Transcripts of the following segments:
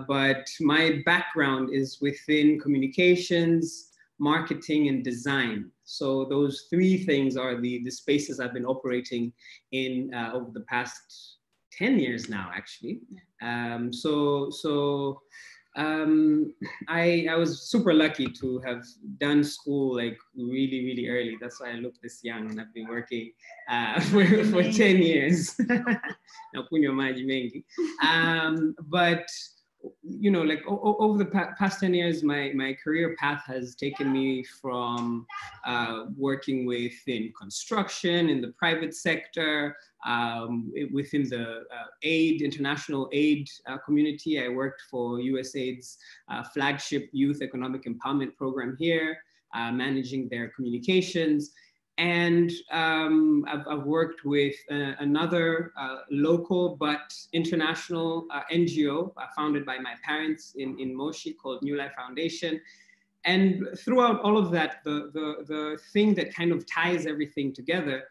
but my background is within communications, marketing, and design. So those three things are the spaces I've been operating in over the past 10 years now, actually. I was super lucky to have done school like really, really early. That's why I look this young, and I've been working for 10 years. But you know, like over the past 10 years, my career path has taken me from working within construction, in the private sector, within the international aid community. I worked for USAID's flagship youth economic empowerment program here, managing their communications. And I've worked with another local but international NGO founded by my parents in Moshi called New Life Foundation. And throughout all of that, the thing that kind of ties everything together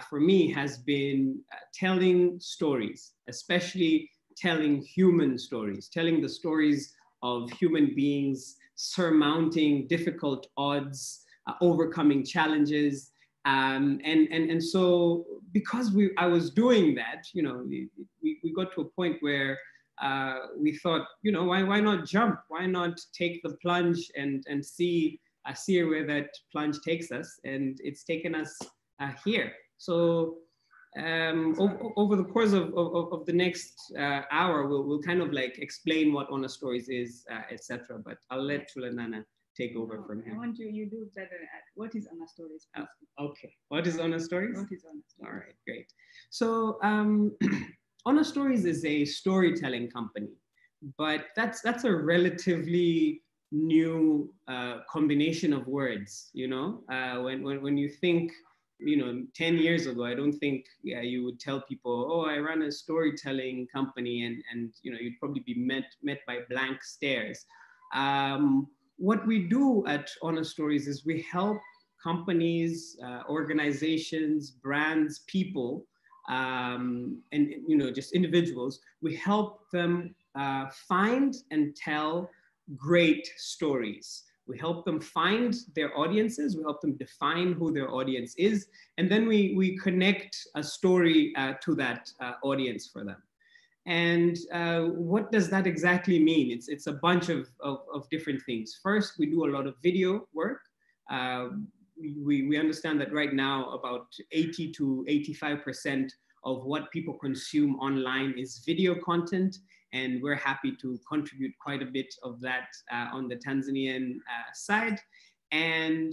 for me has been telling stories, especially telling human stories, telling the stories of human beings surmounting difficult odds, overcoming challenges. And so because I was doing that, you know, we got to a point where we thought, you know, why not jump? Why not take the plunge and see where that plunge takes us? And it's taken us here. So over the course of the next hour, we'll kind of like explain what Honest Stories is, etc. But I'll let Tulanana take over from here. I want you do better at what is Honest Stories? Okay, what is Honest Stories? What is Honest Stories? All right, great. So Honest Stories is a storytelling company, but that's a relatively new combination of words. You know, when you think, you know, 10 years ago, I don't think you would tell people, oh, I run a storytelling company, and you know, you'd probably be met by blank stares. What we do at Honest Stories is we help companies, organizations, brands, people, and you know, just individuals. We help them find and tell great stories. We help them find their audiences. We help them define who their audience is, and then we connect a story to that audience for them. And what does that exactly mean? It's a bunch of different things. First, we do a lot of video work. We understand that right now about 80 to 85% of what people consume online is video content. And we're happy to contribute quite a bit of that on the Tanzanian side. And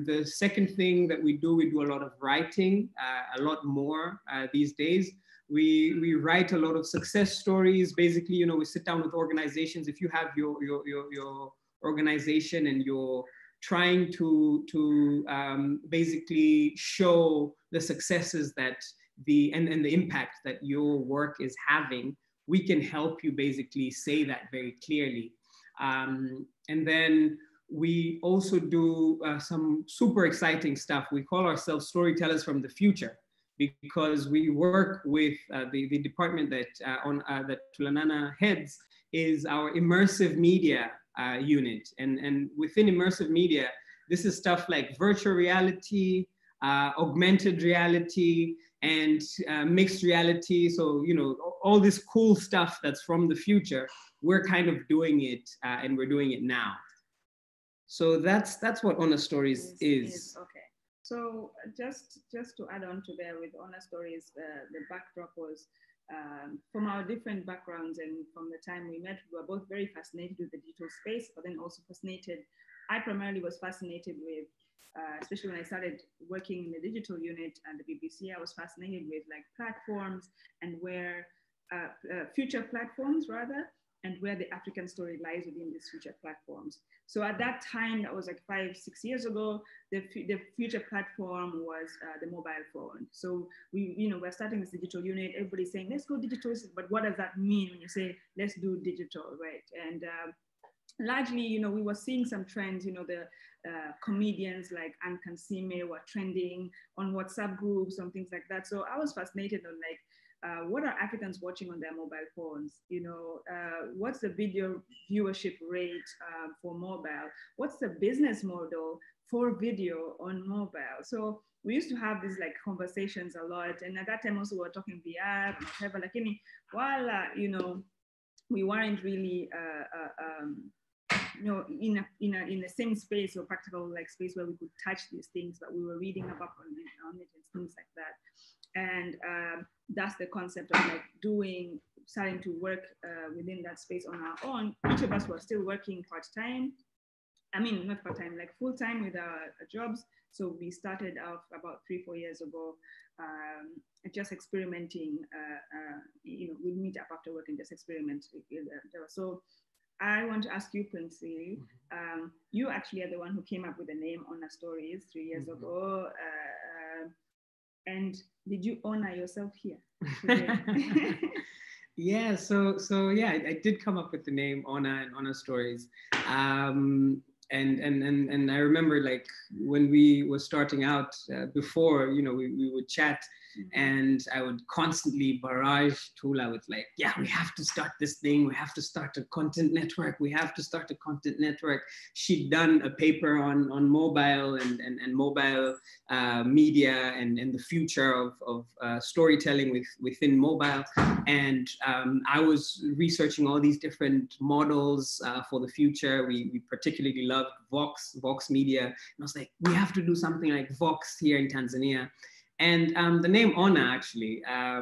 the second thing that we do a lot of writing, a lot more these days. We write a lot of success stories. Basically, you know, we sit down with organizations. If you have your organization and you're trying to basically show the successes that and the impact that your work is having, we can help you basically say that very clearly. And then we also do some super exciting stuff. We call ourselves storytellers from the future, because we work with the department that Tulanana heads is our immersive media unit. And within immersive media, this is stuff like virtual reality, augmented reality, and mixed reality. So, you know, all this cool stuff that's from the future, we're kind of doing it, and we're doing it now. So that's what Honest Stories is. Okay. So just to add on to there with Honest Stories, the backdrop was from our different backgrounds, and from the time we met, we were both very fascinated with the digital space, but then also fascinated. I primarily was fascinated with, especially when I started working in the digital unit at the BBC, I was fascinated with like platforms and where future platforms rather, and where the African story lies within these future platforms. So at that time, that was like 5-6 years ago, the future platform was the mobile phone. So we're starting this digital unit, everybody's saying, let's go digital, but what does that mean when you say, let's do digital, right? And largely, we were seeing some trends, the comedians like Ann Kansime were trending on WhatsApp groups and things like that. So I was fascinated on like, what are Africans watching on their mobile phones? You know, what's the video viewership rate for mobile? What's the business model for video on mobile? So we used to have these like conversations a lot, and at that time also we were talking VR and whatever. Like while you know, we weren't really you know, in the same space or practical like space where we could touch these things, but we were reading about on it and things like that. And that's the concept of like starting to work within that space on our own. Each of us were still working part-time. I mean, not part-time, like full-time with our jobs. So we started off about 3-4 years ago, just experimenting. You know, we meet up after work and just experiment. So I want to ask you, Quincy, you actually are the one who came up with the name Honor Stories 3 years ago. And did you honor yourself here today? Yeah, so yeah, I did come up with the name Honor and Honor Stories. And I remember like when we were starting out before, you know, we would chat, and I would constantly barrage Tula with like, yeah, we have to start this thing. We have to start a content network. We have to start a content network. She'd done a paper on mobile and mobile media and the future of storytelling within mobile. And I was researching all these different models for the future. We particularly loved Vox Media. And I was like, we have to do something like Vox here in Tanzania. And the name Honor, actually, I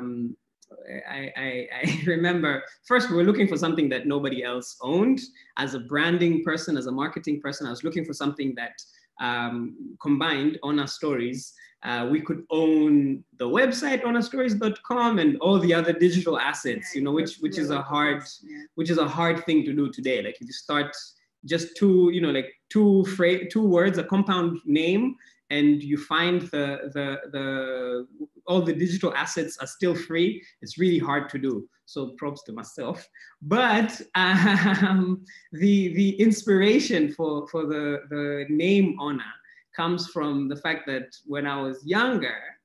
remember first we were looking for something that nobody else owned. As a branding person, as a marketing person, I was looking for something that combined Honor Stories. We could own the website honorstories.com and all the other digital assets, you know, which is a hard thing to do today. Like if you start just two words, a compound name, and you find all the digital assets are still free, it's really hard to do. So props to myself. But the inspiration for the name Honor comes from the fact that when I was younger,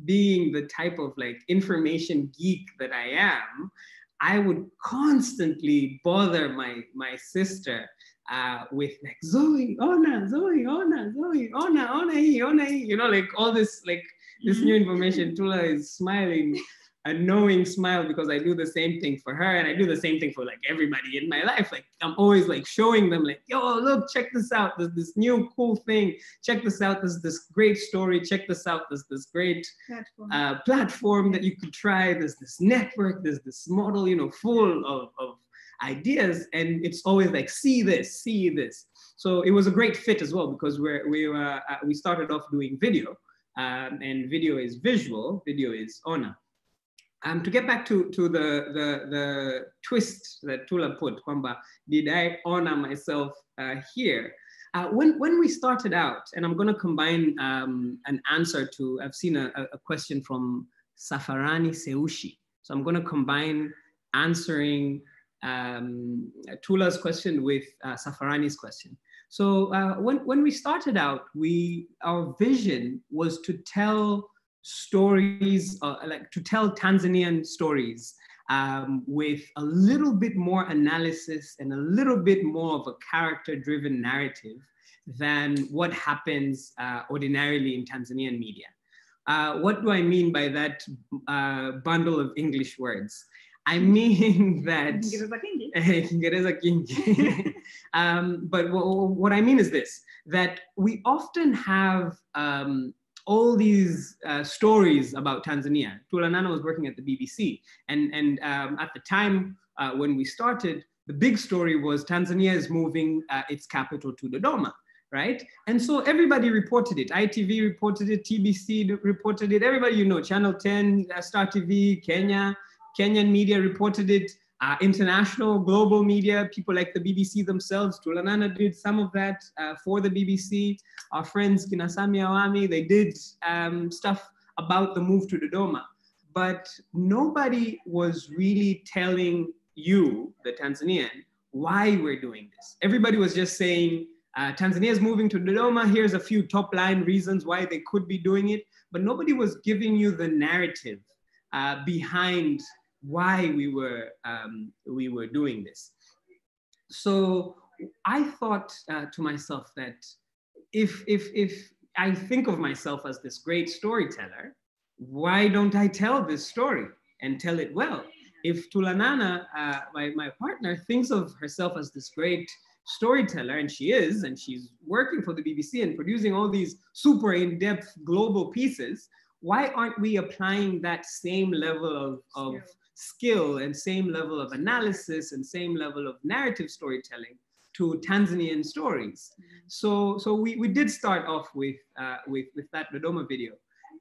being the type of like information geek that I am, I would constantly bother my sister with like Zoe, Honor, you know, like all this like this new information. Tula is smiling, a knowing smile, because I do the same thing for her, and I do the same thing for like everybody in my life. Like I'm always like showing them like, yo, look, check this out. There's this new cool thing. Check this out. There's this great story. Check this out. There's this great platform that you could try. There's this network. There's this model, you know, full of ideas. And it's always like, see this. So it was a great fit as well, because we started off doing video, and video is visual. Video is Honor. To get back to the twist that Tula put, kwamba, did I honor myself here? When we started out, and I'm going to combine an answer to, I've seen a question from Safarani Seushi. So I'm going to combine answering Tula's question with Safarani's question. So when we started out, our vision was to tell stories, like to tell Tanzanian stories with a little bit more analysis and a little bit more of a character-driven narrative than what happens ordinarily in Tanzanian media. What do I mean by that bundle of English words? I mean that but what I mean is this, that we often have all these stories about Tanzania. Tulanana was working at the BBC, and at the time when we started, the big story was Tanzania is moving its capital to Dodoma, right? And so everybody reported it. ITV reported it, TBC reported it, everybody, you know, Channel 10, Star TV, Kenyan media reported it, international, global media, people like the BBC themselves. Tulanana did some of that for the BBC. Our friends, Kinasami Awami, they did stuff about the move to Dodoma. But nobody was really telling you, the Tanzanian, why we're doing this. Everybody was just saying, Tanzania is moving to Dodoma. Here's a few top line reasons why they could be doing it. But nobody was giving you the narrative behind why we were doing this. So I thought to myself that if I think of myself as this great storyteller, why don't I tell this story and tell it well? If Tulanana, my partner, thinks of herself as this great storyteller, and she is, and she's working for the BBC and producing all these super in-depth global pieces, why aren't we applying that same level of skill and same level of analysis and same level of narrative storytelling to Tanzanian stories? So we did start off with that Dodoma video.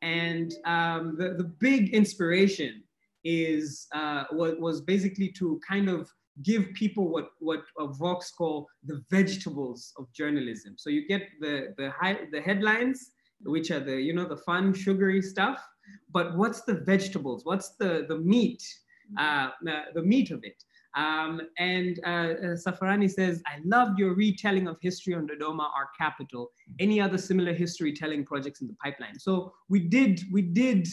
And the big inspiration was basically to kind of give people what Vox call the vegetables of journalism. So you get the headlines, which are the fun, sugary stuff, but what's the vegetables? What's the meat? The meat of it. Safarani says, I loved your retelling of history on Dodoma, our capital. Any other similar history telling projects in the pipeline? So we did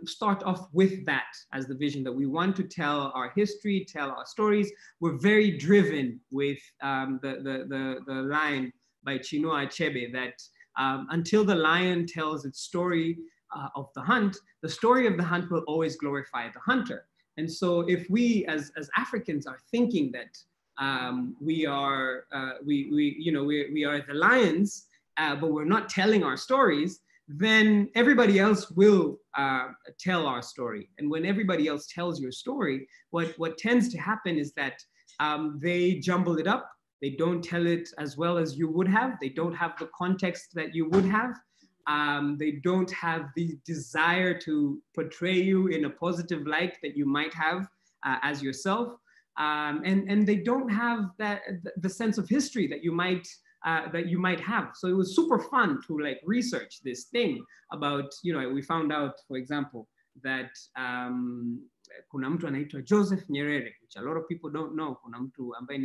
start off with that as the vision, that we want to tell our history, tell our stories. We're very driven with the line by Chinua Achebe that until the lion tells its story of the hunt, the story of the hunt will always glorify the hunter. And so if we as Africans are thinking that we are the lions, but we're not telling our stories, then everybody else will tell our story. And when everybody else tells your story, what tends to happen is that they jumble it up. They don't tell it as well as you would have. They don't have the context that you would have. They don't have the desire to portray you in a positive light that you might have as yourself. And they don't have the sense of history that you might have. So it was super fun to like research this thing about, we found out, for example, that kuna mtu anaitwa Joseph Nyerere, which a lot of people don't know. Kuna mtu ambaye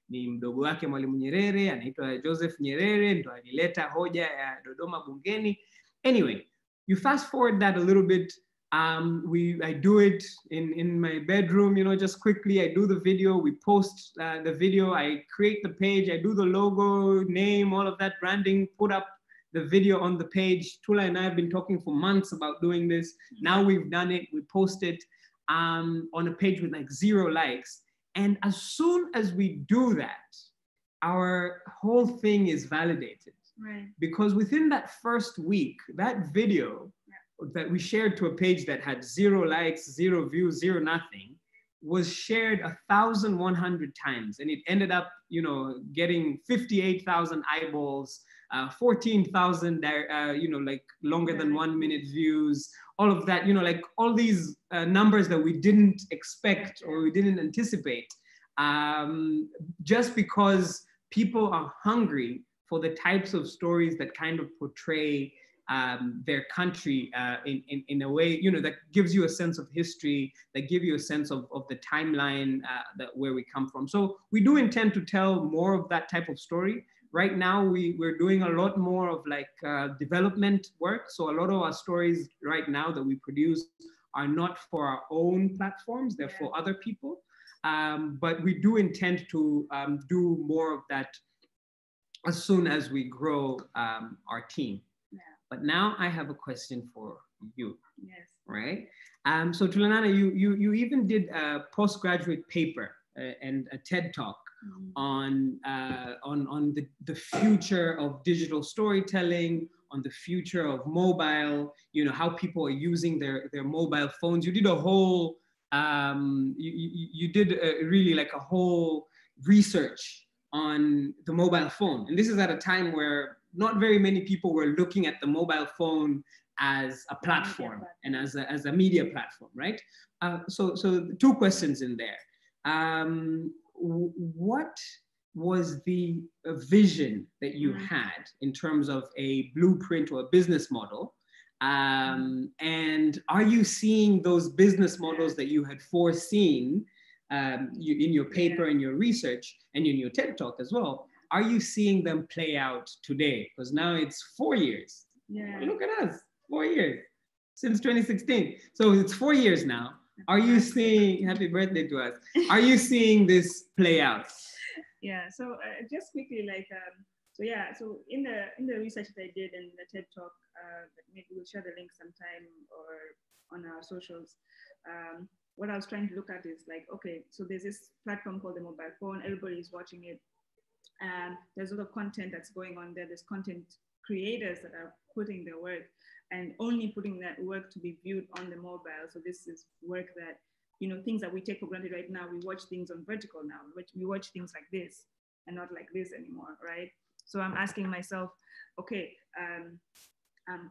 ni mdogo wake Mwalimu Nyerere, anaitwa Joseph Nyerere, ndo alileta hoja ya Dodoma bungeni. Anyway, you fast forward that a little bit. I do it in my bedroom, just quickly. I do the video, we post the video, I create the page, I do the logo, name, all of that branding, put up the video on the page. Tula and I have been talking for months about doing this. Now we've done it, we post it on a page with like 0 likes. And as soon as we do that, our whole thing is validated. Right. Because within that first week, that video that we shared to a page that had 0 likes, 0 views, 0 nothing, was shared 1,100 times. And it ended up, getting 58,000 eyeballs, 14,000, like longer than 1 minute views, all of that, like all these numbers that we didn't expect or we didn't anticipate, just because people are hungry for the types of stories that kind of portray their country in a way, that gives you a sense of history, that give you a sense of the timeline where we come from. So we do intend to tell more of that type of story. Right now, we're doing a lot more of like development work. So a lot of our stories right now that we produce are not for our own platforms, they're for other people. But we do intend to do more of that as soon as we grow our team. Yeah. But now I have a question for you. Yes. Right? So Tulanana, you even did a postgraduate paper and a TED Talk on the future of digital storytelling, on the future of mobile, how people are using their mobile phones. You did a whole, you did really like a whole research on the mobile phone. And this is at a time where not very many people were looking at the mobile phone as a platform and as a media platform, right? So 2 questions in there. What was the vision that you had in terms of a blueprint or a business model? And are you seeing those business models that you had foreseen in your paper and your research and in your TED Talk as well? Are you seeing them play out today? Because now it's 4 years. Yeah. Look at us, 4 years. Since 2016. So it's 4 years now. Are you seeing, happy birthday to us, are you seeing this play out? Yeah, so just quickly, like, so yeah, so in the research that I did and the TED Talk, maybe we'll share the link sometime or on our socials. What I was trying to look at is like, okay, so there's this platform called the mobile phone, everybody is watching it. There's a lot of content that's going on there. There's content creators that are putting their work and only putting that work to be viewed on the mobile. So this is work that, you know, things that we take for granted right now. We watch things on vertical now. We watch things like this and not like this anymore, right? So I'm asking myself, okay,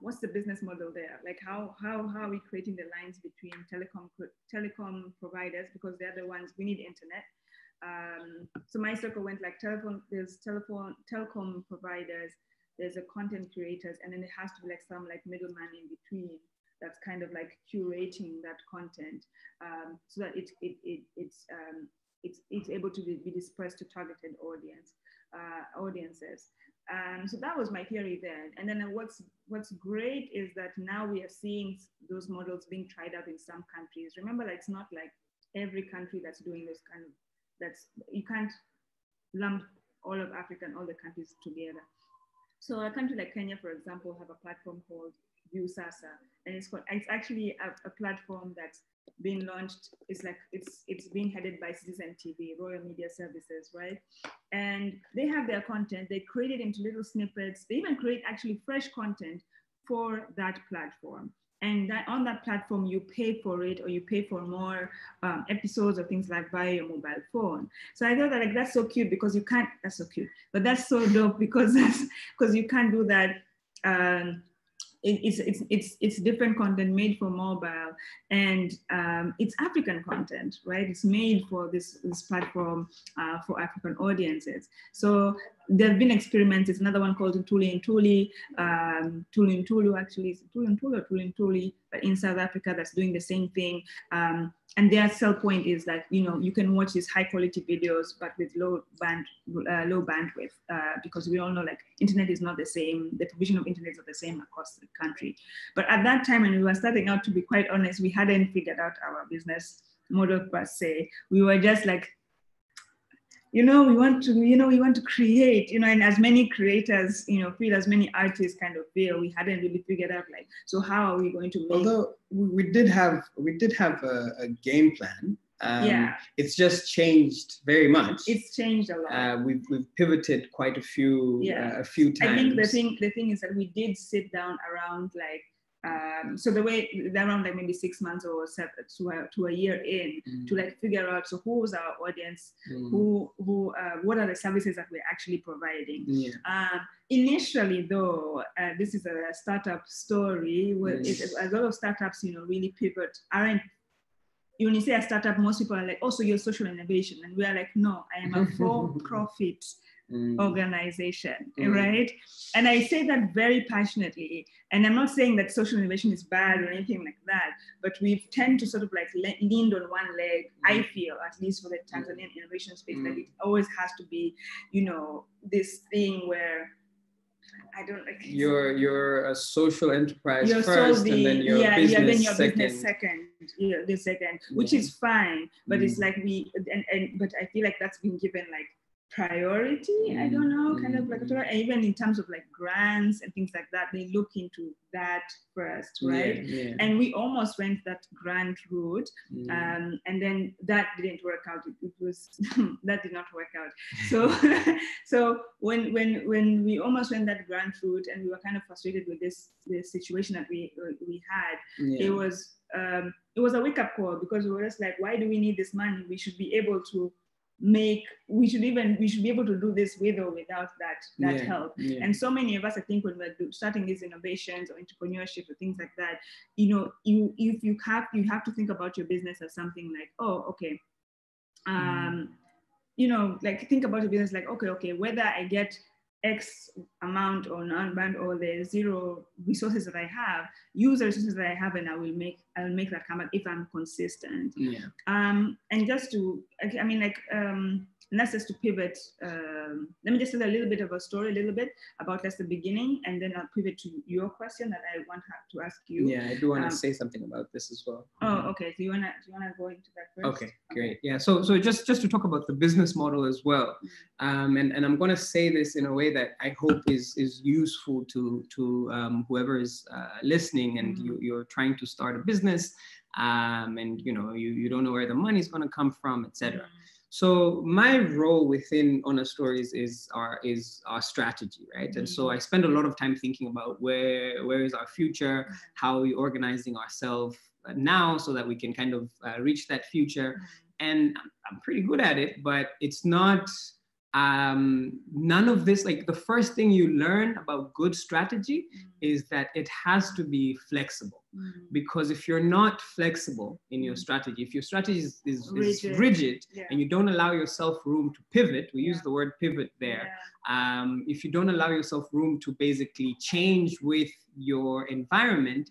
what's the business model there? Like how are we creating the lines between telecom providers, because they're the ones, we need internet. So my circle went like there's telecom providers, there's a content creators, and then it has to be like some like middleman in between that's kind of like curating that content, so that it's able to be dispersed to targeted audiences. So that was my theory there. And then what's great is that now we are seeing those models being tried out in some countries. Remember, like, it's not like every country that's doing this kind of, you can't lump all of Africa and all the countries together. So a country like Kenya, for example, have a platform called View Sasa, and it's actually a platform that's been launched. It's being headed by Citizen TV, Royal Media Services, right? And they have their content. They create it into little snippets. They even create actually fresh content for that platform. And that on that platform, you pay for it, or you pay for more episodes or things like via your mobile phone. So I thought that, like, that's so cute because you can't, that's so cute, but that's so dope because you can't do that. It's different content made for mobile, and it's African content, right? It's made for this platform for African audiences. So there have been experiments. It's another one called Tuli Ntuli, actually, it's Tuli Ntuli, but in South Africa that's doing the same thing. And their sell point is that, you know, you can watch these high quality videos, but with low bandwidth, because we all know, like, internet is not the same. The provision of internet is not the same across the country. But at that time, when we were starting out, to be quite honest, we hadn't figured out our business model per se. We were just like, we want to create, and as many creators, feel, as many artists kind of feel, we hadn't really figured out, like, so how are we going to make... Although we did have a game plan. Yeah. It's just changed very much. It's changed a lot. We've pivoted quite a few times. I think the thing is that we did sit down around, like, so the way around, like, maybe 6 months or to a year in, to, like, figure out, so who was our audience, what are the services that we're actually providing. Initially, though, this is a startup story where a lot of startups, really pivot. When you say a startup, most people are like, oh, so you're social innovation, and we are like, no, I am a for-profit organization, right? And I say that very passionately, and I'm not saying that social innovation is bad or anything like that, but we tend to sort of, like, leaned on one leg. I feel, at least for the Tanzanian innovation space, that it always has to be, this thing where I don't like. You're a social enterprise first, and then your business second. The second, which is fine, but it's like but I feel like that's been given, like, priority. I don't know, kind of like, even in terms of, like, grants and things like that, they look into that first, right? And we almost went that grant route, and then that didn't work out. It was that did not work out. So when we almost went that grant route, and we were kind of frustrated with this situation that we had, it was a wake-up call, because we were just like, why do we need this money? We should be able to we should be able to do this with or without that help. And so many of us, I think, when we're starting these innovations or entrepreneurship or things like that, you have to think about your business as something like, oh, okay, like, think about your business like, okay, whether I get X amount or non-band, or the zero resources that I have, use the resources that I have, and I will make that come out if I'm consistent. And just to, and that's just to pivot let me just tell a little bit of a story, a little bit about just the beginning, and then I'll pivot to your question that I want to ask you. Yeah, I do want to say something about this as well. Oh, okay. So you wanna go into that first? Okay, great. Yeah. So just to talk about the business model as well, and I'm going to say this in a way that I hope is useful to whoever is listening, and you're trying to start a business, and you don't know where the money is going to come from, etc. So my role within Honor Stories is our strategy, right? And so I spend a lot of time thinking about where is our future, how are we organizing ourselves now so that we can kind of reach that future. And I'm pretty good at it, but it's not none of this. Like, the first thing you learn about good strategy is that it has to be flexible, because if you're not flexible in your strategy, if your strategy is rigid and you don't allow yourself room to pivot, we use the word pivot there. If you don't allow yourself room to basically change with your environment,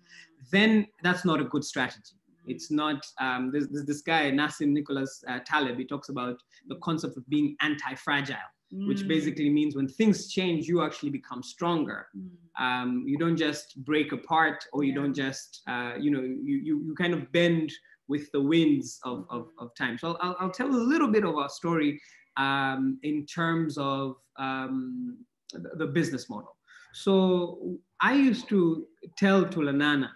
then that's not a good strategy. It's not, there's this guy, Nassim Nicholas Taleb, he talks about the concept of being anti-fragile, which basically means when things change, you actually become stronger. You don't just break apart, or you don't just, you kind of bend with the winds of time. So I'll tell a little bit of our story in terms of the business model. So I used to tell Tulanana,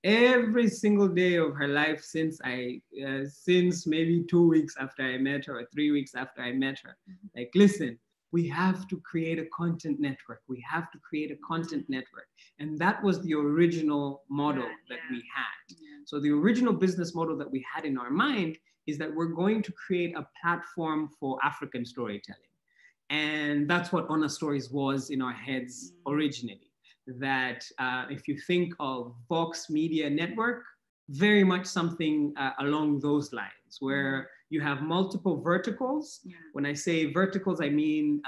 every single day of her life since maybe 2 weeks after I met her, or 3 weeks after I met her, like, listen, we have to create a content network. We have to create a content network. And that was the original model that we had. So the original business model that we had in our mind is that we're going to create a platform for African storytelling. And that's what Honor Stories was in our heads originally. That if you think of Vox Media Network, very much something along those lines, where you have multiple verticals. When I say verticals, I mean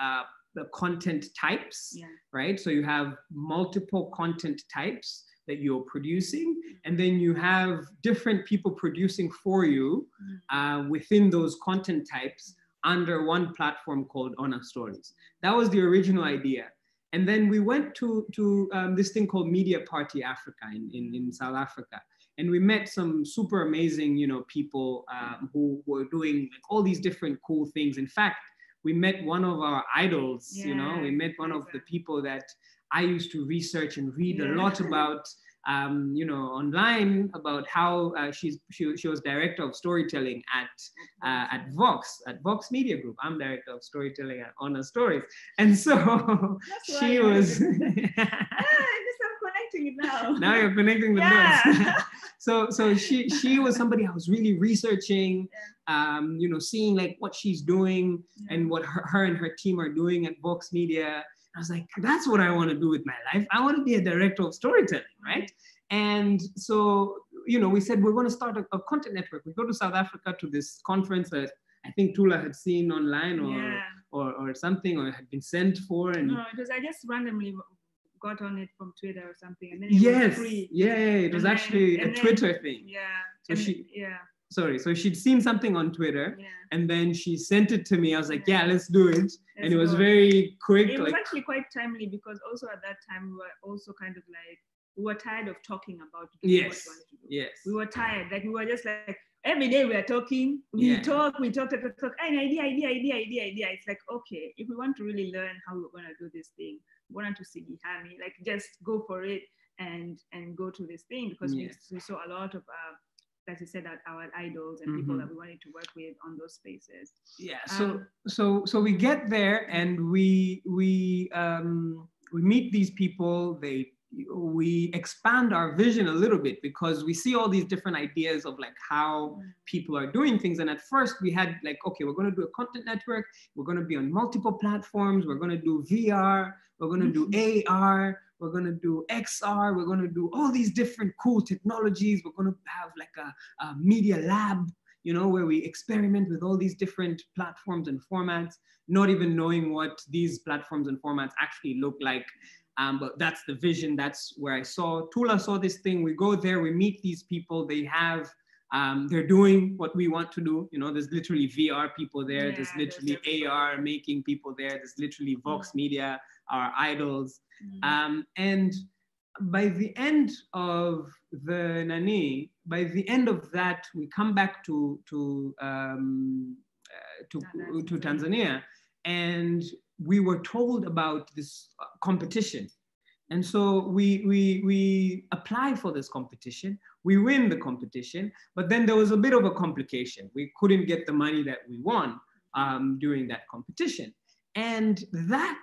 the content types, right? So you have multiple content types that you're producing, and then you have different people producing for you within those content types under one platform called Honor Stories. That was the original idea. And then we went to this thing called Media Party Africa in South Africa. And we met some super amazing, people who were doing like all these different cool things. In fact, we met one of our idols, we met one of the people that I used to research and read a lot about, online, about how she was director of storytelling at Vox Media Group. I'm director of storytelling at Honor Stories, and so she was. I'm connecting it now. Now you're connecting the dots. So she was somebody I was really researching, seeing like what she's doing and what her and her team are doing at Vox Media. I was like, that's what I want to do with my life. I want to be a director of storytelling, right? And so, we said, we're going to start a content network. We go to South Africa to this conference that I think Tula had seen online or something, or had been sent for. And no, because I just randomly got on it from Twitter or something. And then it was free. Yeah, it was actually a Twitter thing. Yeah. So she'd seen something on Twitter, and then she sent it to me. I was like, yeah, let's do it. And it was very quick. It was actually quite timely, because also at that time, we were also kind of like, we were tired of talking about what we wanted to do. Yes. We were tired. Like, we were just like, every day we are talking, we talk, an idea. It's like, okay, if we want to really learn how we're going to do this thing, we want to see Gihami, like, just go for it and go to this thing, because we saw a lot of as you said, that our idols and people that we wanted to work with on those spaces. Yeah. So we get there, and we meet these people. We expand our vision a little bit, because we see all these different ideas of like how people are doing things. And at first we had like, okay, we're going to do a content network. We're going to be on multiple platforms. We're going to do VR. We're going to do AR. We're going to do XR. We're going to do all these different cool technologies. We're going to have like a media lab, where we experiment with all these different platforms and formats, not even knowing what these platforms and formats actually look like. But that's the vision. That's where Tula saw this thing. We go there, we meet these people. They have They're doing what we want to do. You know, there's literally VR people there. Yeah, there's literally AR making people there. There's literally Vox Media, our idols. And by the end of the Nani, by the end of that, we come back to Tanzania, and we were told about this competition. And so we apply for this competition, we win the competition, but then there was a bit of a complication. We couldn't get the money that we won during that competition. And that,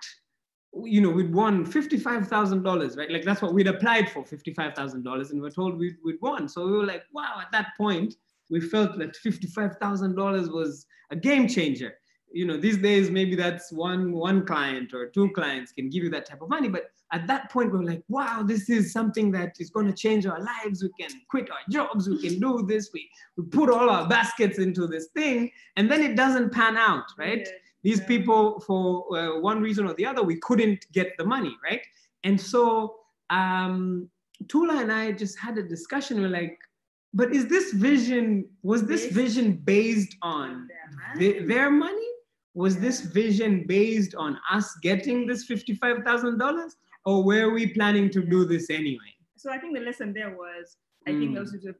you know, we'd won $55,000, right? Like that's what we'd applied for, $55,000, and we're told we'd won. So we were like, wow, at that point, we felt that $55,000 was a game changer. You know, these days, maybe that's one client or two clients can give you that type of money. But at that point, we're like, wow, this is something that is going to change our lives. We can quit our jobs. We can do this. We put all our baskets into this thing, and then it doesn't pan out, right? Yeah. These people, for one reason or the other, we couldn't get the money, right? And so Tula and I just had a discussion. We're like, but is this vision, was this vision based on their money? Was this vision based on us getting this $55,000, or were we planning to do this anyway? So I think the lesson there was, I think also a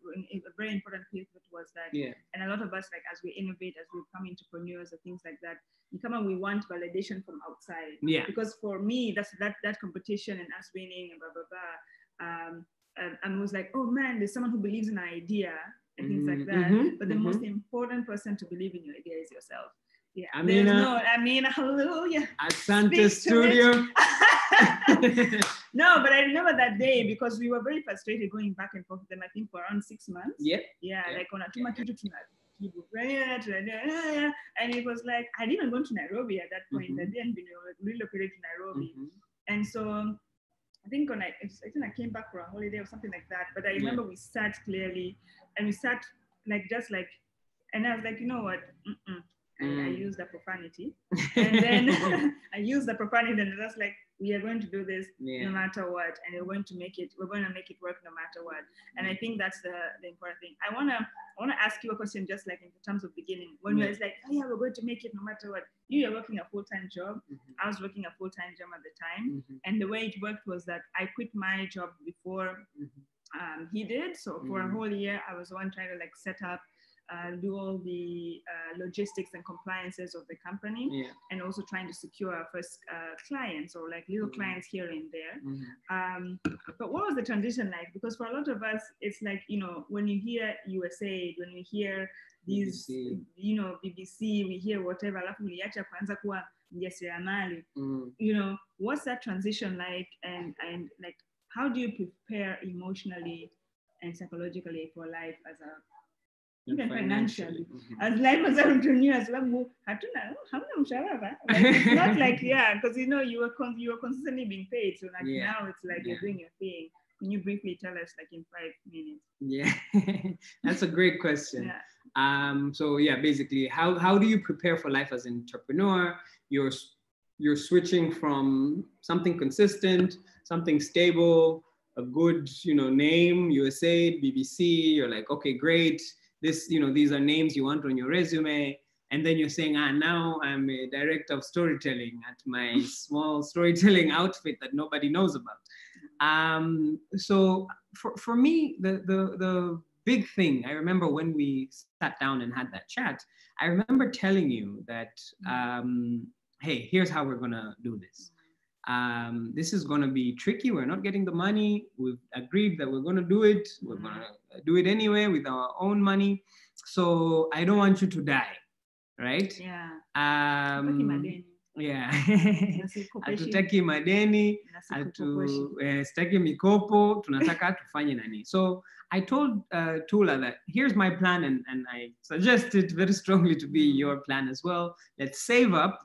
very important piece was that, and a lot of us, like as we innovate, as we become entrepreneurs or things like that, we come and we want validation from outside. Yeah. Because for me, that competition and us winning and blah blah blah. And was like, oh man, there's someone who believes in an idea and things like that. But the most important person to believe in your idea is yourself. Yeah, hallelujah. At Santa Studio. No, but I remember that day because we were very frustrated going back and forth with them, I think for around 6 months. Yeah, like on a and it was like, I'd even gone to Nairobi at that point. I didn't been relocated to Nairobi. And so I think I came back for a holiday or something like that. But I remember we sat clearly and we sat and I was like, you know what? I used the profanity, and then I used the profanity, and that's like, we are going to do this no matter what, and we're going to make it work no matter what. And I think that's the important thing. I wanna ask you a question, just like in terms of beginning, when you was like, oh yeah, we're going to make it no matter what. You were working a full-time job. I was working a full-time job at the time, and the way it worked was that I quit my job before he did. So for a whole year, I was the one trying to like set up, do all the logistics and compliances of the company, and also trying to secure our first clients or like little clients here and there. But what was the transition like? Because for a lot of us, it's like, you know, when you hear USA, when you hear these, you know, BBC, we hear whatever, you know, what's that transition like? And like, how do you prepare emotionally and psychologically for life as a even financially, as life as an entrepreneur, as well, it's not like, because you know you were consistently being paid, so like now it's like you're doing your thing. Can you briefly tell us, like in 5 minutes? Yeah, that's a great question. So yeah, basically, how do you prepare for life as an entrepreneur? You're switching from something consistent, something stable, a good, you know, name, USA, BBC. You're like, okay, great. This, you know, these are names you want on your resume. And then you're saying, now I'm a director of storytelling at my small storytelling outfit that nobody knows about. So for me, the big thing, I remember when we sat down and had that chat, I remember telling you that, hey, here's how we're gonna do this. This is going to be tricky. We're not getting the money. We've agreed that we're going to do it. We're going to do it anyway with our own money. So I don't want you to die, right? Yeah. Yeah. Hatutaki madeni, sitaki mikopo, tunataka tufanye nani. So I told Tula that here's my plan, and I suggest it very strongly to be your plan as well. Let's save up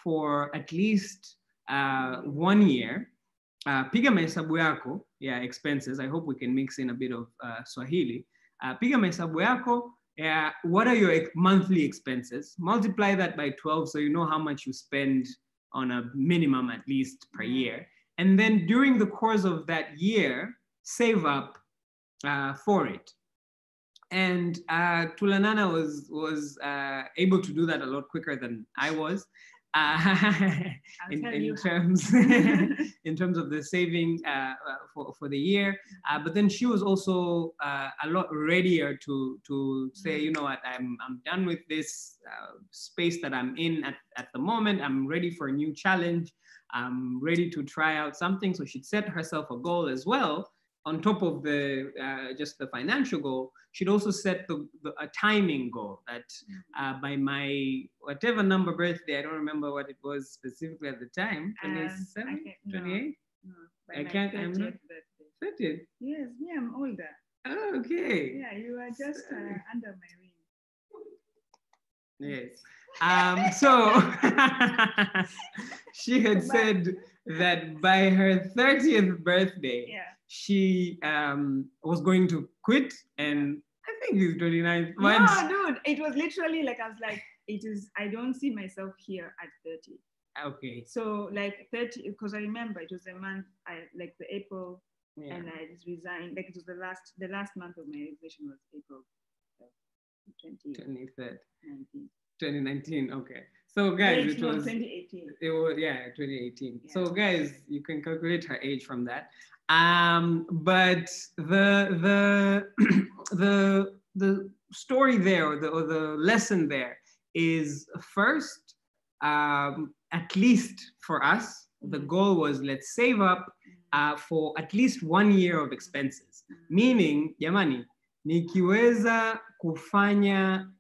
for at least 1 year. Piga mahesabu yako, expenses. I hope we can mix in a bit of Swahili. Piga mahesabu yako, what are your monthly expenses? Multiply that by 12 so you know how much you spend on a minimum at least per year. And then during the course of that year, save up for it. And Tulanana was able to do that a lot quicker than I was. In terms in terms of the saving for the year, but then she was also a lot readier to say, you know what, I'm done with this space that I'm in at the moment. I'm ready for a new challenge. I'm ready to try out something. So she'd set herself a goal as well. On top of the just the financial goal, she'd also set a timing goal that by my whatever number birthday, I don't remember what it was specifically at the time, 27, 28? No, I can't, I'm not. 30th? Yes, me, I'm older. Oh, okay. Yeah, you are just under my wing. Yes. So she had said that by her 30th birthday, she was going to quit, and I think it's 29th. No, dude, it was literally like, I was like, I don't see myself here at 30. Okay. So like 30, because I remember it was a month, like the April, and I just resigned. Like it was the last month of my resignation was April 23rd. 2019. Okay. So guys, it was 2018. It was 2018. Yeah. So guys, you can calculate her age from that. But the the story there, or the lesson there is, first, at least for us, the goal was, let's save up for at least 1 year of expenses. Meaning, jamani, nikiweza kufanya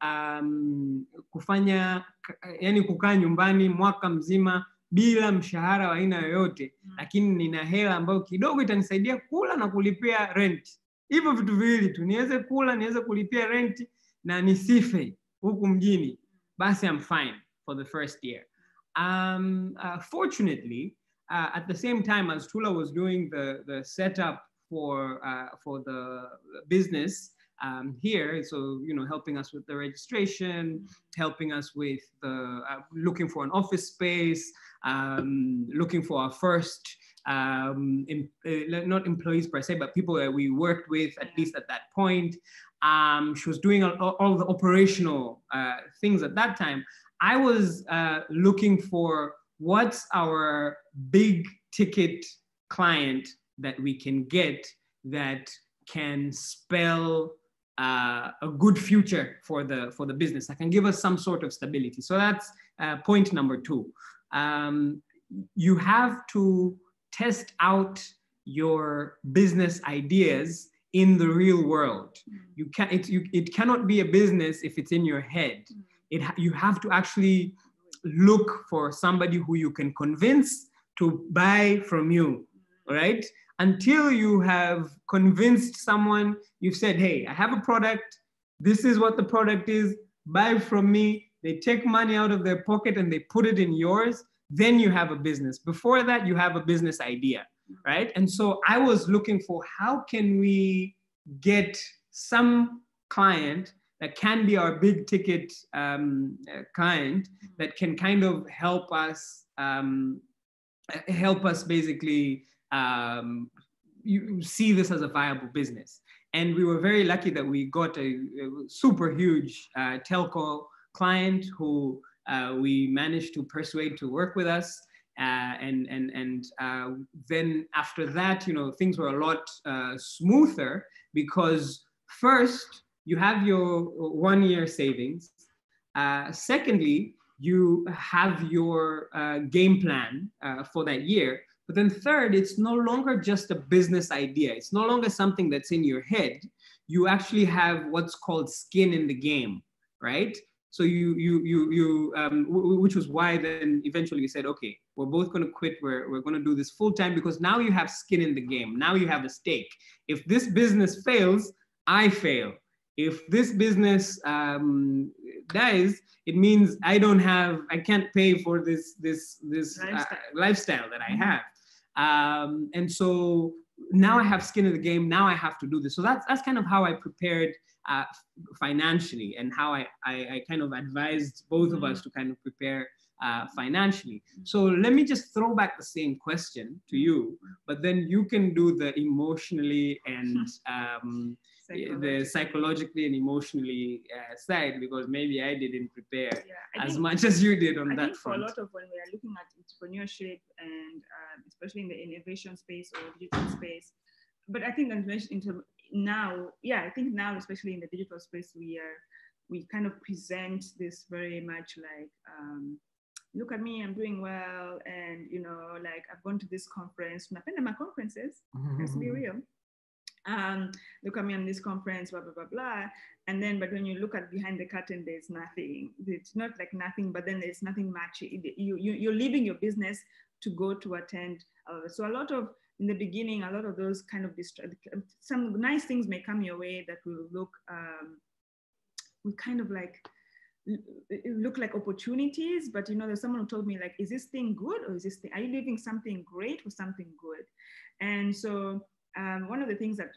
yani kukaa nyumbani mwaka mzima bila mshahara wa aina yoyote, lakini nina hela ambayo kidogo itanisaidia kula na kulipia rent. Hivyo vitu viwili tu, niweze kula, niweze kulipia rent na nisife huku mjini, basi I'm fine for the first year. Fortunately, at the same time as Tula was doing the setup for the business here, so helping us with the registration, helping us with the looking for an office space, looking for our first not employees per se, but people that we worked with at least at that point. She was doing all the operational things at that time. I was looking for what's our big ticket client that we can get that can spell a good future for the business. That can give us some sort of stability. So that's point number 2. You have to test out your business ideas in the real world. It cannot be a business if it's in your head. You have to actually look for somebody who you can convince to buy from you, right? Until you have convinced someone, you've said, hey, I have a product, this is what the product is, buy from me. They take money out of their pocket and they put it in yours, then you have a business. Before that, you have a business idea, right? And so I was looking for, how can we get some client that can be our big ticket client that can kind of help us basically you see this as a viable business. And we were very lucky that we got a super huge telco client who we managed to persuade to work with us. And then after that, things were a lot smoother, because first, you have your 1 year savings. Secondly, you have your game plan for that year. But then third, it's no longer just a business idea. It's no longer something that's in your head. You actually have what's called skin in the game, right? So which was why then eventually you said, okay, we're both going to quit. We're going to do this full time, because now you have skin in the game. Now you have a stake. If this business fails, I fail. If this business dies, it means I can't pay for this lifestyle that I have. And so now I have skin in the game. Now I have to do this. So that's kind of how I prepared financially, and how I kind of advised both of us to kind of prepare financially. So let me just throw back the same question to you, but then you can do the emotionally and the psychologically and emotionally side, because maybe I didn't prepare as much as you did on that front. For a lot of when we are looking at entrepreneurship and especially in the innovation space or digital space, but I think now, I think now, especially in the digital space, we kind of present this very much like, look at me, I'm doing well, and like I've gone to this conference. Napenda my conferences. Let's be real. Look at me on this conference, blah blah blah blah. And then, but when you look at behind the curtain, there's nothing. It's not like nothing, but then there's nothing much. You're leaving your business to go to attend. So a lot of in the beginning, a lot of those kind of some nice things may come your way that will look, we kind of like. It look like opportunities, but there's someone who told me like, is this thing good, or are you leaving something great for something good? And so one of the things that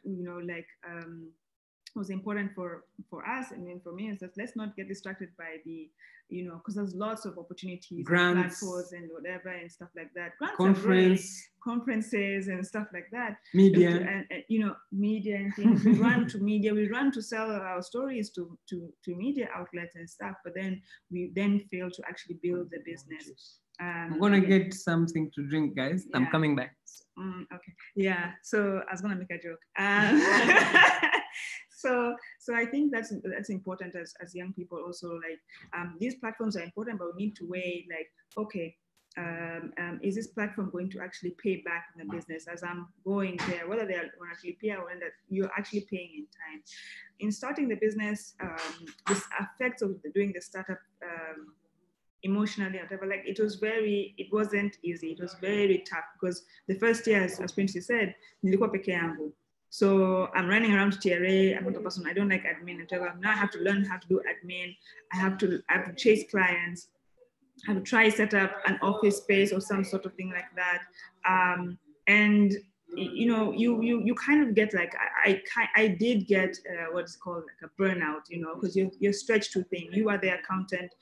was important for us and then for me is that let's not get distracted by the because there's lots of opportunities, grants, platforms and whatever and stuff like that. Grants conferences and stuff like that. Media and media and things. We run to media. We run to sell our stories to media outlets and stuff. But then we fail to actually build the business. I'm gonna get something to drink, guys. I'm coming back. Okay. Yeah. So I was gonna make a joke. So I think that's important as young people also, like these platforms are important, but we need to weigh like, okay, is this platform going to actually pay back in the business as I'm going there, whether they're going to actually pay or that you're actually paying in time. In starting the business, this effects of doing the startup emotionally, whatever, like it wasn't easy. It was very tough because the first year, as Princey said, nilikuwa peke yangu. So I'm running around TRA. I'm not a person, I don't like admin. Now I have to learn how to do admin. I have to chase clients. I have to try set up an office space or some sort of thing like that. And you kind of get like, I did get what's called like a burnout, because you're stretched too thin. You are the accountant,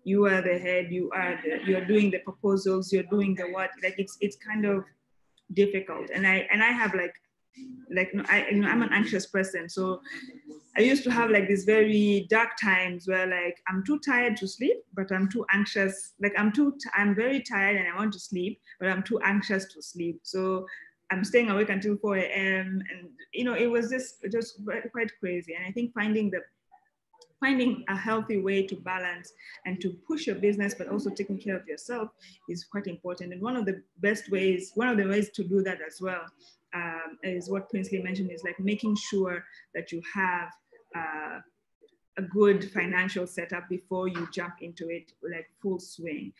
you are the head, you're doing the proposals, you're doing the what, like it's kind of difficult. And I have I'm an anxious person. So I used to have like these very dark times where like I'm too tired to sleep, but I'm too anxious. Like I'm very tired and I want to sleep, but I'm too anxious to sleep. So I'm staying awake until 4 a.m. And it was just quite crazy. And I think finding a healthy way to balance and to push your business, but also taking care of yourself is quite important. And one of the ways to do that as well is what Princely mentioned, is like making sure that you have a good financial setup before you jump into it, like full swing.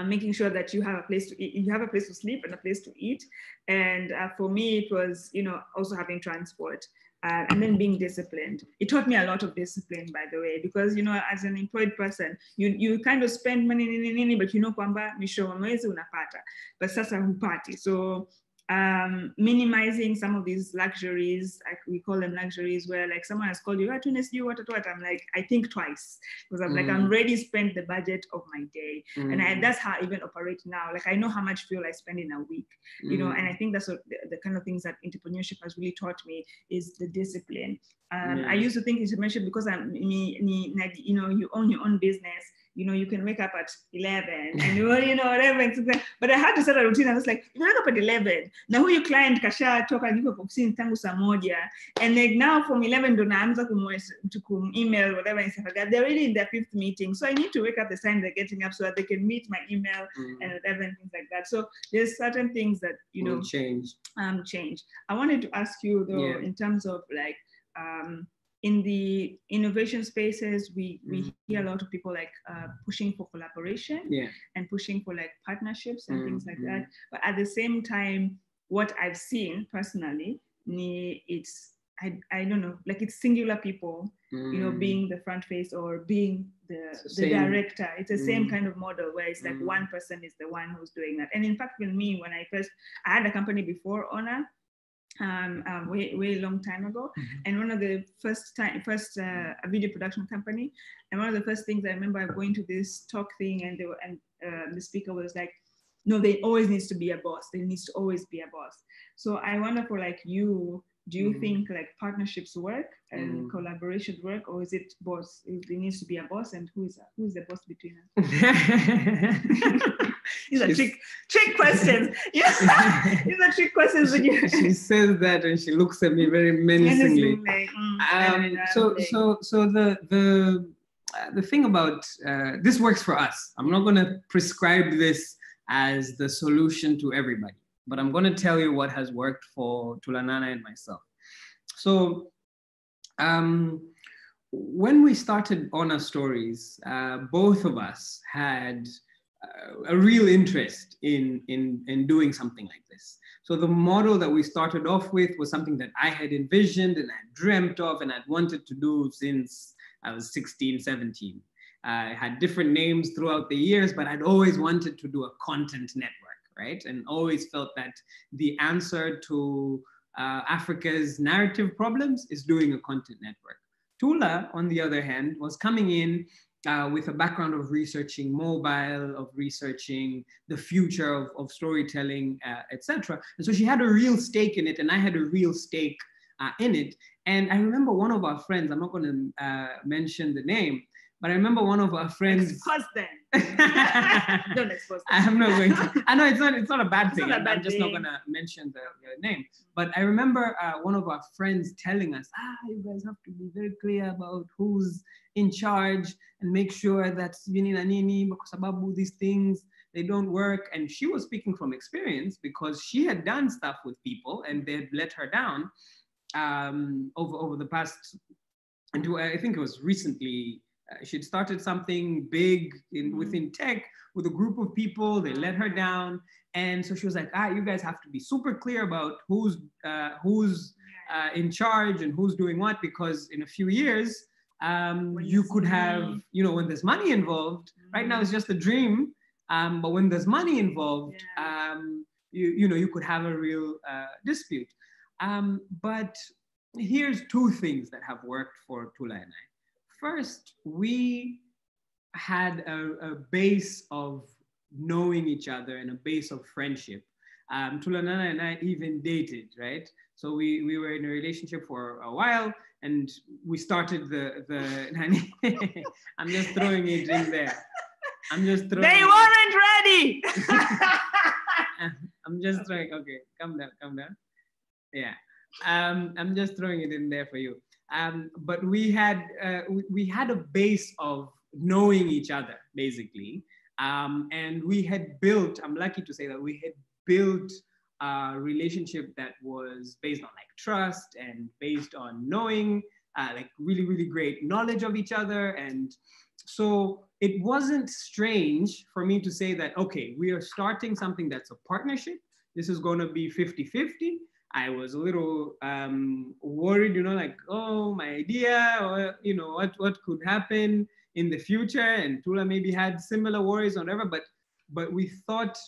Making sure that you have a place to eat, you have a place to sleep and a place to eat. And for me, it was, also having transport. And then being disciplined. It taught me a lot of discipline, by the way, because, as an employed person, you kind of spend money, but kwamba mwisho wa mwezi unapata, but sasa hupati. So minimizing some of these luxuries, like we call them luxuries, where like someone has called you, what, I'm like, I think twice, because I'm like, I'm already spent the budget of my day. And that's how I even operate now. Like I know how much fuel I spend in a week, and I think that's what the kind of things that entrepreneurship has really taught me is the discipline. I used to think entrepreneurship, because you own your own business, you can wake up at 11 and whatever. But I had to set a routine. I was like, you wake up at 11. Now who your client kasha toka yuko ofisini tangu saa moja. And like now from 11 do naanza to email whatever and stuff like that. They're already in their 5th meeting. So I need to wake up the time they're getting up so that they can meet my email and whatever and things like that. So there's certain things that change. I wanted to ask you though, in terms of like in the innovation spaces, we hear a lot of people like pushing for collaboration and pushing for like partnerships and things like that. But at the same time, what I've seen personally, it's I don't know, like it's singular people, being the front face or being the director. It's the same kind of model where it's like one person is the one who's doing that. And in fact, with me, when I had a company before Honor, way long time ago, and one of the first a video production company, and one of the first things I remember going to this talk thing, and the speaker was like, no, there always needs to be a boss. There needs to always be a boss. So I wonder for like you, Do you think like partnerships work and collaboration work, or is it boss? There needs to be a boss, and who is the boss between us? These are trick questions. Yeah, these are trick questions. She says that, and she looks at me very menacingly. So the thing about this works for us. I'm not going to prescribe this as the solution to everybody, but I'm going to tell you what has worked for Tulanana and myself. So when we started Honor Stories, both of us had a real interest in doing something like this. So the model that we started off with was something that I had envisioned and I dreamt of and I'd wanted to do since I was 16, 17. I had different names throughout the years, but I'd always wanted to do a content network, right? And always felt that the answer to Africa's narrative problems is doing a content network. Tula, on the other hand, was coming in with a background of researching mobile, of researching the future of storytelling, etc. And so she had a real stake in it, and I had a real stake in it. And I remember one of our friends, I'm not going to mention the name, but I remember one of our friends. Expose them. Don't expose them. I'm not going to. I know it's not a bad thing. I'm just not going to mention the name. But I remember one of our friends telling us, you guys have to be very clear about who's in charge and make sure that because these things, they don't work. And she was speaking from experience because she had done stuff with people and they'd let her down over the past, and I think it was recently. She'd started something big within tech with a group of people. They let her down. And so she was like, you guys have to be super clear about who's in charge and who's doing what, because in a few years, you could have, when there's money involved, right now it's just a dream. But when there's money involved, you could have a real dispute. But here's two things that have worked for Tula and I. First, we had a base of knowing each other and a base of friendship. Tulanana and I even dated, right? So we were in a relationship for a while, and we started the I'm just throwing it in there. They weren't ready. I'm just throwing, okay, calm down. Yeah. I'm just throwing it in there for you. But we had a base of knowing each other, basically. And we had built, I'm lucky to say that we had built a relationship that was based on like trust and based on knowing, like really, really great knowledge of each other. And so it wasn't strange for me to say that, okay, we are starting something that's a partnership. This is going to be 50-50. I was a little worried, like, oh, my idea, or, what could happen in the future. And Tula maybe had similar worries or whatever, but we thought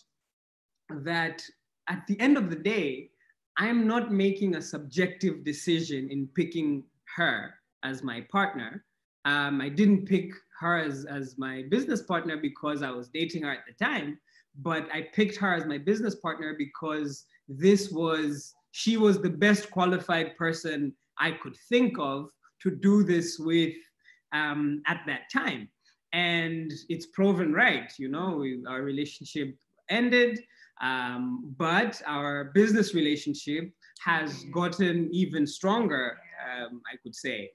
that at the end of the day, I'm not making a subjective decision in picking her as my partner. I didn't pick her as my business partner because I was dating her at the time, but I picked her as my business partner because she was the best qualified person I could think of to do this with at that time. And it's proven right, our relationship ended, but our business relationship has gotten even stronger, I could say,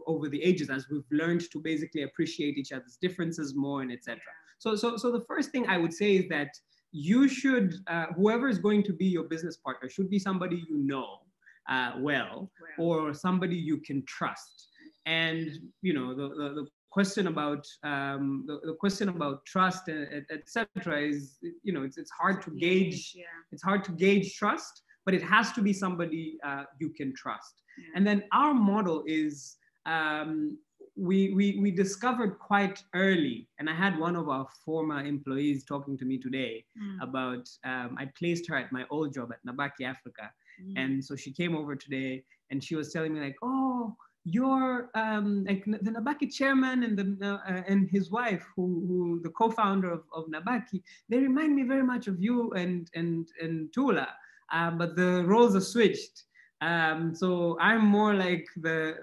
over the ages, as we've learned to basically appreciate each other's differences more and etc. So the first thing I would say is that you should, whoever is going to be your business partner should be somebody well, or somebody you can trust. And the question about the question about trust, etc. is it's hard to gauge. It's hard to gauge trust, but it has to be somebody you can trust. And then our model is. We discovered quite early, and I had one of our former employees talking to me today about, I placed her at my old job at Nabaki Africa. And so she came over today and she was telling me like, oh, you're like the Nabaki chairman and his wife, who the co-founder of Nabaki, they remind me very much of you and Tula. but the roles are switched. So I'm more like the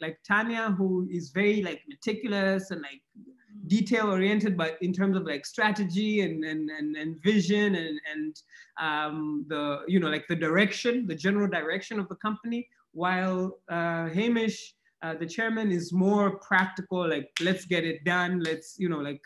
like Tanya, who is very like meticulous and like detail oriented, but in terms of like strategy and vision and the like the direction, the general direction of the company, while Hamish, the chairman, is more practical, like let's get it done, let's like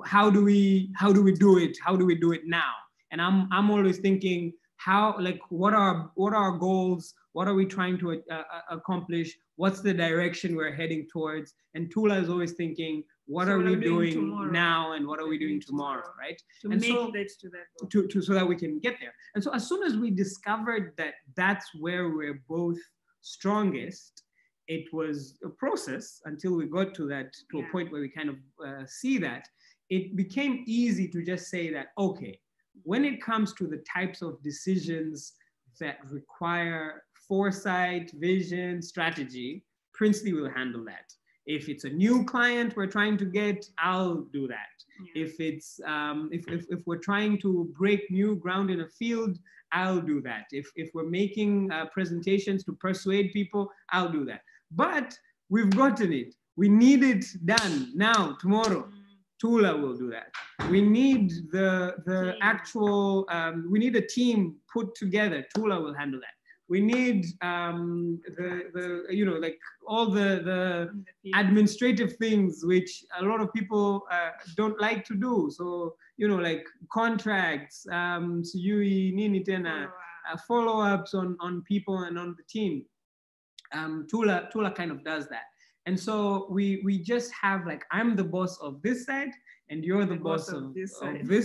how do we do it, how do we do it now. And I'm always thinking, how, like, what are our goals, what are we trying to accomplish, what's the direction we're heading towards. And Tula is always thinking, what are we doing now and what are we doing tomorrow, right? To make it to that goal. So that we can get there. And so as soon as we discovered that that's where we're both strongest, it was a process until we got to that, to a point where we kind of see that. It became easy to just say that, okay, when it comes to the types of decisions that require foresight, vision, strategy, Princely will handle that. If it's a new client we're trying to get, I'll do that. Yeah. If it's if we're trying to break new ground in a field, I'll do that. If we're making presentations to persuade people, I'll do that. But we've gotten it. We need it done now, tomorrow. Tula will do that. We need the actual, we need a team put together. Tula will handle that. We need like all the administrative things, which a lot of people don't like to do. So, like contracts, follow-ups on people and on the team. Tula kind of does that. And so we just have like, I'm the boss of this side and you're the boss of this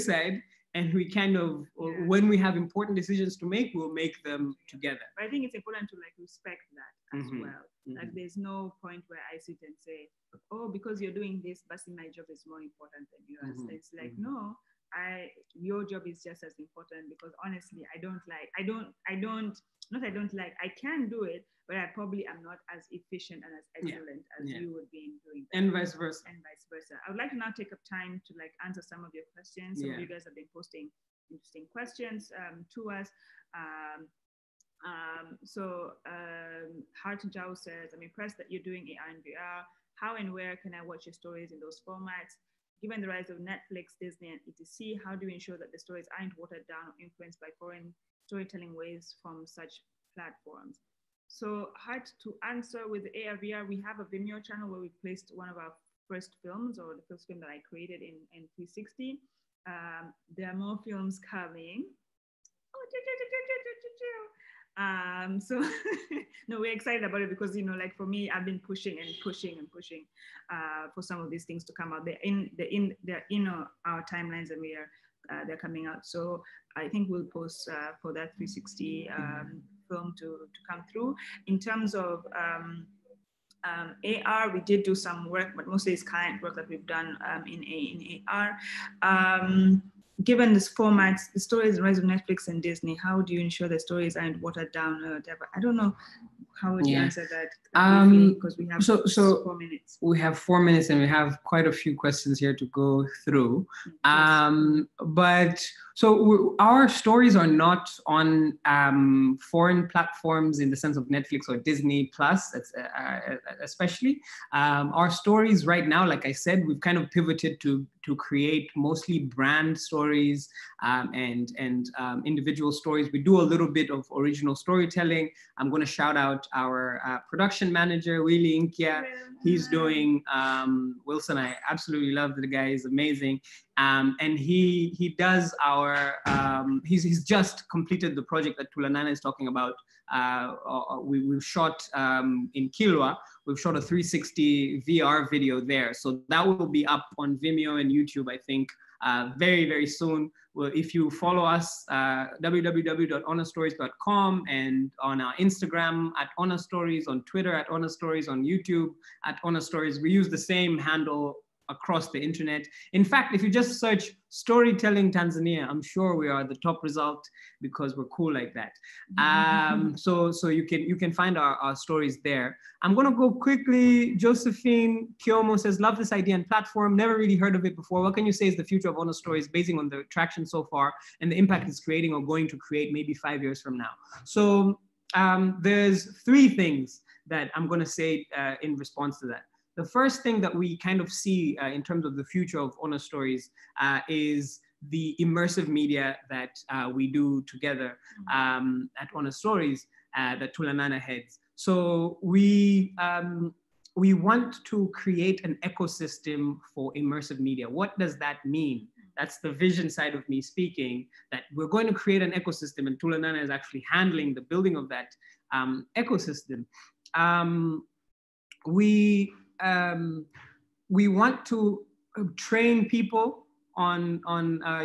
side. And we kind of, when we have important decisions to make, we'll make them together. But I think it's important to like respect that as well. Like there's no point where I sit and say, oh, because you're doing this, but my job is more important than yours. It's like, no, your job is just as important, because honestly, I can do it, but I probably am not as efficient and as excellent as you would be in doing that. And vice versa. I would like to now take up time to like answer some of your questions. Some of you guys have been posting interesting questions to us. Hart Jao says, I'm impressed that you're doing AR and VR. How and where can I watch your stories in those formats? Given the rise of Netflix, Disney, and etc., how do you ensure that the stories aren't watered down or influenced by foreign storytelling ways from such platforms? So, Hart, to answer with AR VR, we have a Vimeo channel where we placed one of our first films, or the first film that I created in 360. There are more films coming. So no, we're excited about it because, like for me, I've been pushing for some of these things to come out. They're in our timelines, and they're coming out. So I think we'll post for that 360 film to come through. In terms of AR, we did do some work, but mostly it's client work that we've done in AR. Given this format, the stories rise of Netflix and Disney, how do you ensure the stories aren't watered down or whatever? I don't know. How would you answer that? Because we have 4 minutes. We have 4 minutes and we have quite a few questions here to go through. But so our stories are not on foreign platforms in the sense of Netflix or Disney Plus, especially. Our stories right now, like I said, we've kind of pivoted to create mostly brand stories and individual stories. We do a little bit of original storytelling. I'm going to shout out our production manager, Willie Inkia. He's doing Wilson. I absolutely love the guy. He's amazing. And he does our, he's just completed the project that Tulanana is talking about. We've shot in Kilwa, we've shot a 360 VR video there. So that will be up on Vimeo and YouTube, I think, very, very soon. Well, if you follow us, www.honorstories.com, and on our Instagram @honorstories, on Twitter @honorstories, on YouTube @honorstories. We use the same handle across the internet. In fact, if you just search storytelling Tanzania, I'm sure we are the top result because we're cool like that. So you can find our stories there. I'm gonna go quickly. Josephine Kiomo says, love this idea and platform. Never really heard of it before. What can you say is the future of honor stories based on the traction so far and the impact it's creating or going to create maybe 5 years from now? So there's 3 things that I'm gonna say in response to that. The first thing that we kind of see in terms of the future of honor stories is the immersive media that we do together at Honor Stories that Tulanana heads. So we want to create an ecosystem for immersive media. What does that mean? That's the vision side of me speaking, that we're going to create an ecosystem, and Tulanana is actually handling the building of that ecosystem. We want to train people on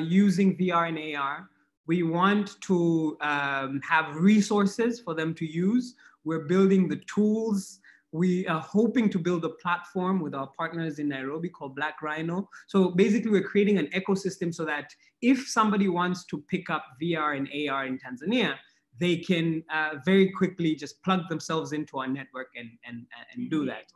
using VR and AR. We want to have resources for them to use. We're building the tools. We are hoping to build a platform with our partners in Nairobi called Black Rhino. So basically we're creating an ecosystem so that if somebody wants to pick up VR and AR in Tanzania, they can very quickly just plug themselves into our network and do that.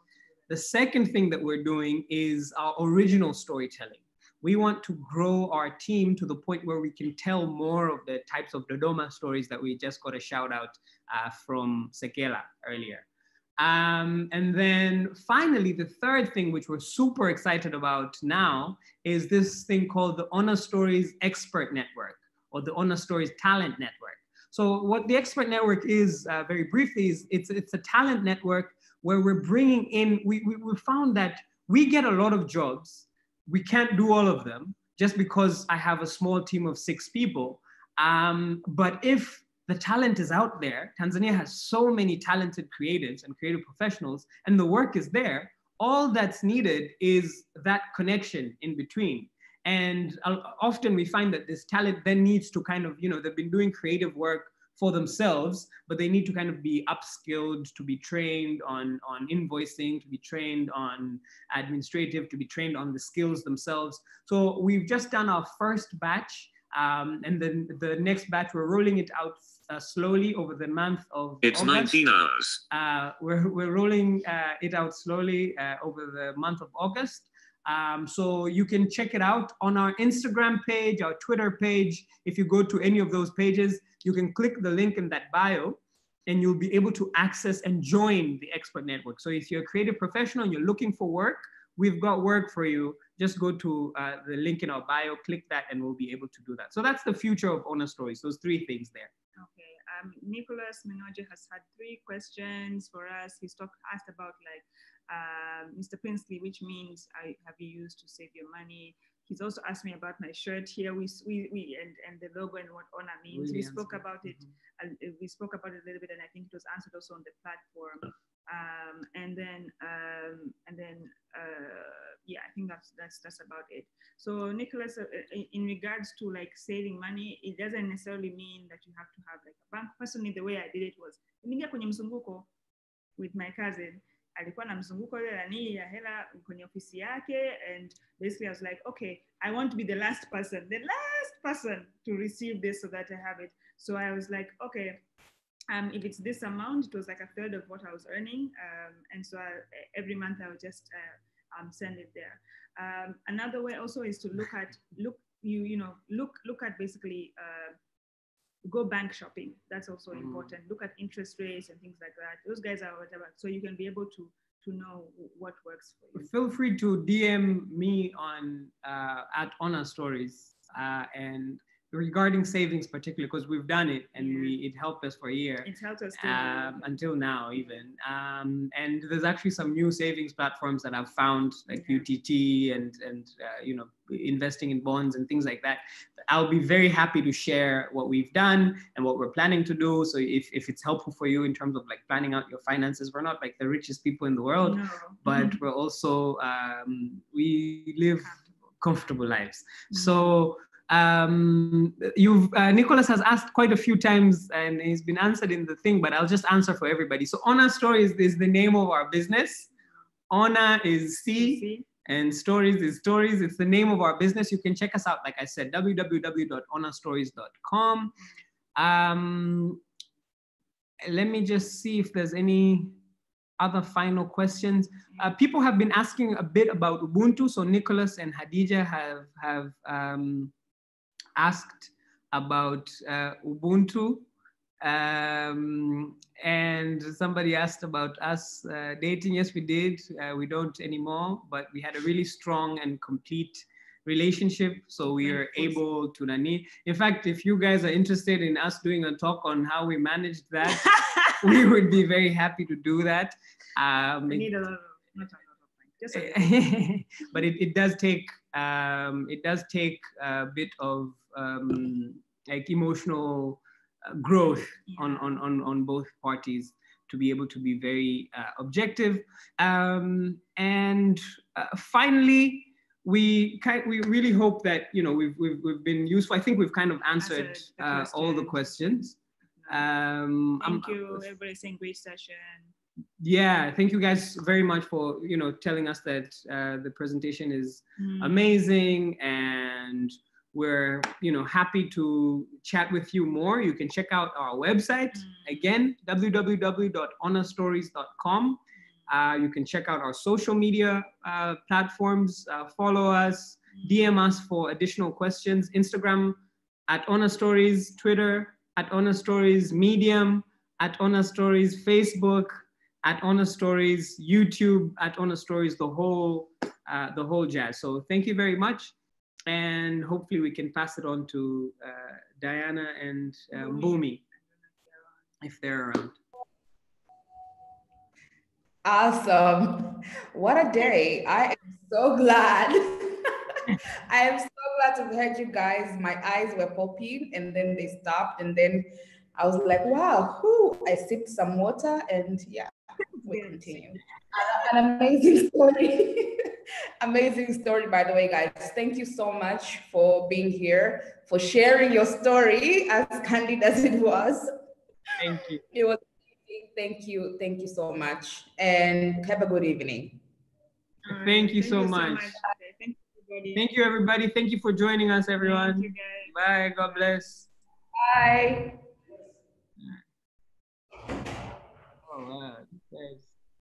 The second thing that we're doing is our original storytelling. We want to grow our team to the point where we can tell more of the types of Dodoma stories that we just got a shout out from Sekela earlier. And then finally, the third thing, which we're super excited about now, is this thing called the Honor Stories Expert Network, or the Honor Stories Talent Network. So what the Expert Network is, very briefly, is it's a talent network where we're bringing in, we found that we get a lot of jobs. We can't do all of them just because I have a small team of 6 people. But if the talent is out there, Tanzania has so many talented creatives and creative professionals, and the work is there. All that's needed is that connection in between. And often we find that this talent then needs to kind of, they've been doing creative work for themselves, but they need to kind of be upskilled, to be trained on invoicing, to be trained on administrative, to be trained on the skills themselves. So we've just done our first batch, and then the next batch, we're rolling it out slowly over the month of August. 19 hours. We're rolling it out slowly over the month of August. So you can check it out on our Instagram page, our Twitter page. If you go to any of those pages, you can click the link in that bio and you'll be able to access and join the Expert Network. So if you're a creative professional and you're looking for work, we've got work for you. Just go to the link in our bio, click that, and we'll be able to do that. So that's the future of Honor Stories, those 3 things there. Okay, Nicholas Minoje has had 3 questions for us. He's asked about Mr. Princely, which means have you used to save your money? He's also asked me about my shirt here. We and the logo and what honor means. We spoke about it. We spoke about it a little bit, and I think it was answered also on the platform. Yeah, I think that's about it. So Nicholas, in regards to saving money, it doesn't necessarily mean that you have to have a bank. Personally, the way I did it was niingia kwenye mzunguko with my cousin. Alikuwa na mzunguko ile nani ya hela kwenye ofisi yake, and basically I was like, okay, I want to be the last person to receive this so that I have it. So I was like, okay, if it's this amount, it was like 1/3 of what I was earning, and so every month I would just send it there. Another way also is to look at basically go bank shopping. That's also important. Look at interest rates and things like that. Those guys are whatever. So you can be able to know what works for you. Feel free to DM me on at Honor Stories and regarding savings particularly, because we've done it and it helped us for a year. It helped us until now even. And there's actually some new savings platforms that I've found, like UTT and investing in bonds and things like that. I'll be very happy to share what we've done and what we're planning to do. So if it's helpful for you in terms of planning out your finances, we're not the richest people in the world, but we're also, we live comfortable lives. So Nicholas has asked quite a few times and he's been answered in the thing, but I'll just answer for everybody. So Honor Stories is the name of our business. Honor is C And stories is stories. It's the name of our business. You can check us out, like I said, www.honorstories.com. Let me just see if there's any other final questions. People have been asking a bit about Ubuntu. So Nicholas and Hadija have asked about Ubuntu. And somebody asked about us dating. Yes, we did. We don't anymore, but we had a really strong and complete relationship. So we are able to nani. In fact, if you guys are interested in us doing a talk on how we managed that, we would be very happy to do that. We need a lot of, not a lot of time. Just but it does take a bit of like emotional growth on both parties to be able to be very objective. And finally, we really hope that we've been useful. I think we've kind of answered all the questions. Thank you, everybody. Saying great session. Yeah, thank you guys very much for telling us that the presentation is amazing, and we're happy to chat with you more. You can check out our website again, www.honorstories.com. You can check out our social media platforms, follow us, DM us for additional questions. Instagram @honorstories, Twitter @honorstories, Medium @honorstories, Facebook @honorstories, YouTube @honorstories, the whole jazz. So thank you very much, and hopefully we can pass it on to Diana and Bhumi if they're around. Awesome. What a day. I am so glad. I am so glad to have heard you guys. My eyes were popping and then they stopped, and then I was like, wow, I sipped some water, and yeah, we continue. An amazing story. Amazing story, by the way, guys. Thank you so much for being here, for sharing your story, as candid as it was. Thank you. It was amazing. Thank you. Thank you so much. And have a good evening. Thank you so much. Thank you, everybody. Thank you, everybody. Thank you for joining us, everyone. Thank you, guys. Bye. God bless. Bye. Oh, wow. Thanks.